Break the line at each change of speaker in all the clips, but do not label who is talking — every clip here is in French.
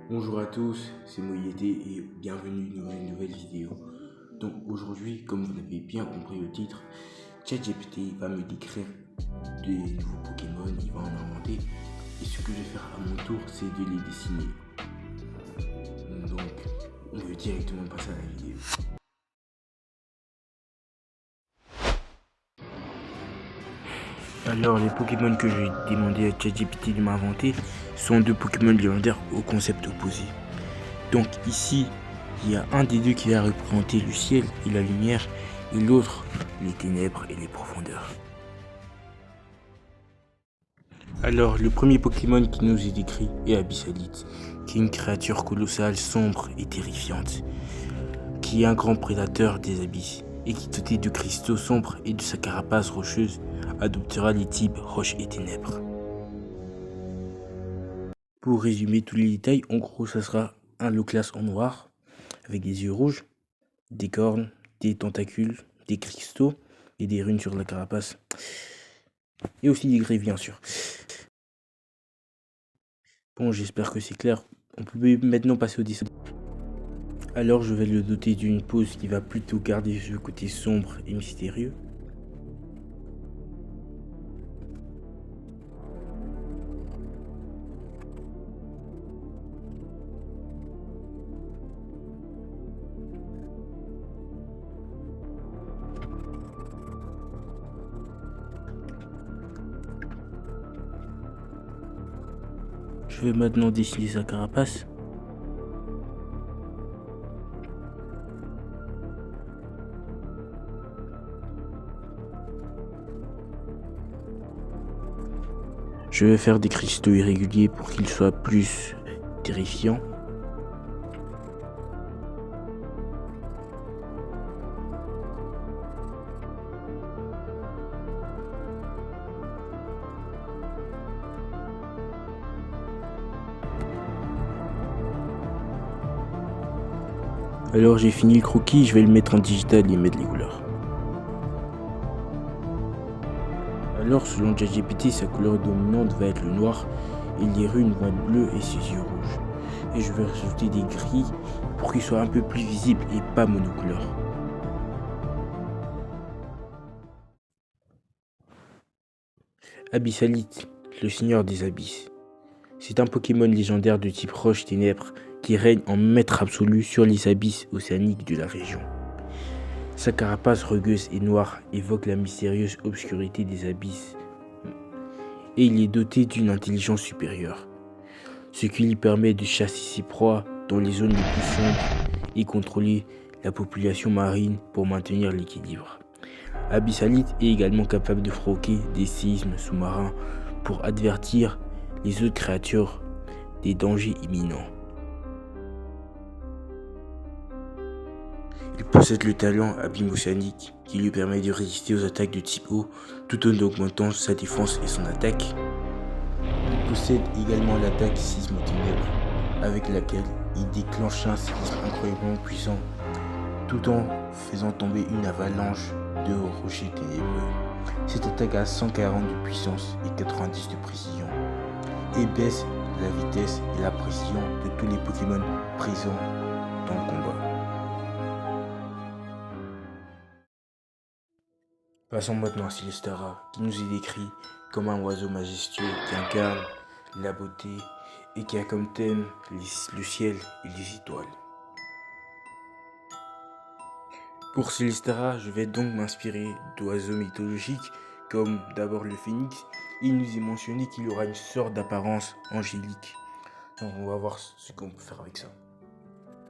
Bonjour à tous, c'est Moyété et bienvenue dans une nouvelle vidéo. Donc aujourd'hui, comme vous l'avez bien compris le titre, ChatGPT va me décrire des nouveaux Pokémon, il va en inventer. Et ce que je vais faire à mon tour, c'est de les dessiner. Donc, on va directement passer à la vidéo. Alors, les Pokémon que je vais demander à ChatGPT de m'inventer sont deux Pokémon légendaires au concept opposé. Donc ici, il y a un des deux qui va représenter le ciel et la lumière, et l'autre les ténèbres et les profondeurs. Alors, le premier Pokémon qui nous est décrit est Abyssalite, qui est une créature colossale, sombre et terrifiante, qui est un grand prédateur des abysses, et qui, doté de cristaux sombres et de sa carapace rocheuse, adoptera les types roche et ténèbres. Pour résumer tous les détails, en gros, ça sera un Loclas en noir, avec des yeux rouges, des cornes, des tentacules, des cristaux et des runes sur la carapace. Et aussi des griffes, bien sûr. Bon, j'espère que c'est clair. On peut maintenant passer au dessin. Alors, je vais le doter d'une pose qui va plutôt garder ce côté sombre et mystérieux. Je vais maintenant dessiner sa carapace. Je vais faire des cristaux irréguliers pour qu'ils soient plus terrifiants. Alors j'ai fini le croquis, je vais le mettre en digital et mettre les couleurs. Alors selon ChatGPT, sa couleur dominante va être le noir et les runes vont être bleues et ses yeux rouges. Et je vais rajouter des gris pour qu'ils soient un peu plus visibles et pas monocouleurs. Abyssalite, le seigneur des abysses. C'est un Pokémon légendaire de type roche-ténèbres qui règne en maître absolu sur les abysses océaniques de la région. Sa carapace rugueuse et noire évoque la mystérieuse obscurité des abysses et il est doté d'une intelligence supérieure, ce qui lui permet de chasser ses proies dans les zones les plus sombres et contrôler la population marine pour maintenir l'équilibre. Abyssalite est également capable de provoquer des séismes sous-marins pour avertir les autres créatures des dangers imminents. Il possède le talent Abîme Océanique qui lui permet de résister aux attaques de type eau tout en augmentant sa défense et son attaque. Il possède également l'attaque Sisme Ténèbres avec laquelle il déclenche un séisme incroyablement puissant tout en faisant tomber une avalanche de rochers ténébreux. Cette attaque a 140 de puissance et 90 de précision et baisse la vitesse et la précision de tous les Pokémon présents dans le combat. Passons maintenant à Celestara, qui nous est décrit comme un oiseau majestueux qui incarne la beauté et qui a comme thème le ciel et les étoiles. Pour Celestara, je vais donc m'inspirer d'oiseaux mythologiques comme d'abord le phénix. Il nous est mentionné qu'il aura une sorte d'apparence angélique. Donc on va voir ce qu'on peut faire avec ça.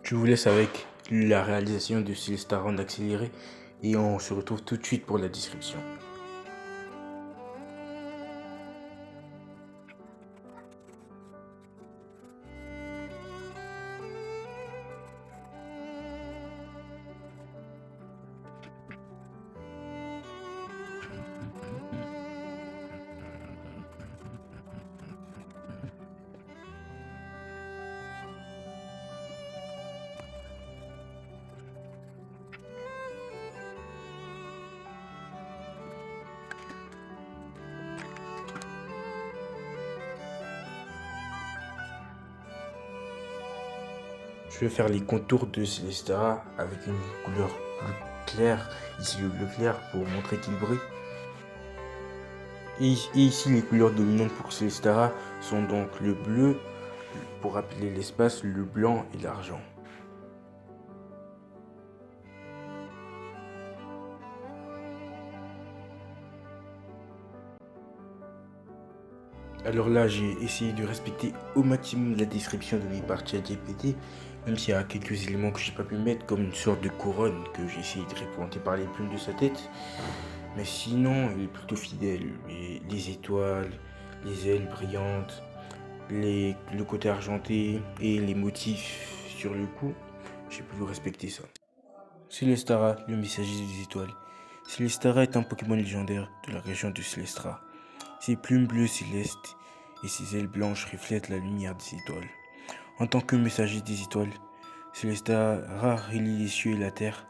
Je vous laisse avec la réalisation de Celestara en accéléré et on se retrouve tout de suite pour la description. Je vais faire les contours de Célestara avec une couleur plus claire, ici le bleu clair pour montrer qu'il brille. Et ici les couleurs dominantes pour Célestara sont donc le bleu pour rappeler l'espace, le blanc et l'argent. Alors là, j'ai essayé de respecter au maximum la description donnée par ChatGPT, même s'il y a quelques éléments que j'ai pas pu mettre, comme une sorte de couronne que j'ai essayé de représenter par les plumes de sa tête. Mais sinon, il est plutôt fidèle. Les étoiles, les ailes brillantes, le côté argenté et les motifs sur le cou, j'ai pu respecter ça. Célestara, le messager des étoiles. Célestara est un Pokémon légendaire de la région de Célestra. Ses plumes bleues célestes et ses ailes blanches reflètent la lumière des étoiles. En tant que messager des étoiles, Célestara relie les cieux et la terre,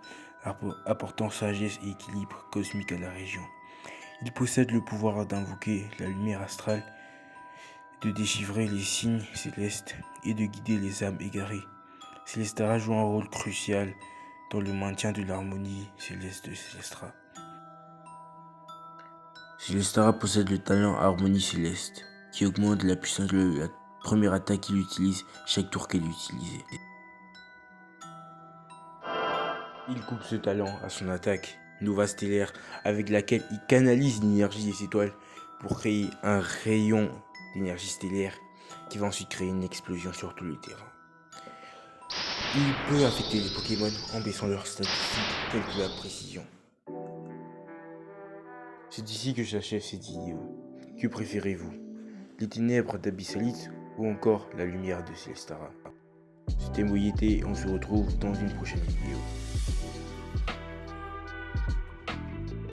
apportant sagesse et équilibre cosmique à la région. Il possède le pouvoir d'invoquer la lumière astrale, de déchiffrer les signes célestes et de guider les âmes égarées. Célestara joue un rôle crucial dans le maintien de l'harmonie céleste de Célestra. Célestara possède le talent Harmonie Céleste, qui augmente la puissance de la première attaque qu'il utilise chaque tour qu'elle est utilisée. Il coupe ce talent à son attaque Nova Stellaire, avec laquelle il canalise l'énergie des étoiles pour créer un rayon d'énergie stellaire qui va ensuite créer une explosion sur tout le terrain. Il peut affecter les Pokémon en baissant leurs statistiques telles que la précision. C'est ici que j'achève cette vidéo. Que préférez-vous? Les ténèbres d'Abyssalite ou encore la lumière de Célestara? C'était Moyete et on se retrouve dans une prochaine vidéo.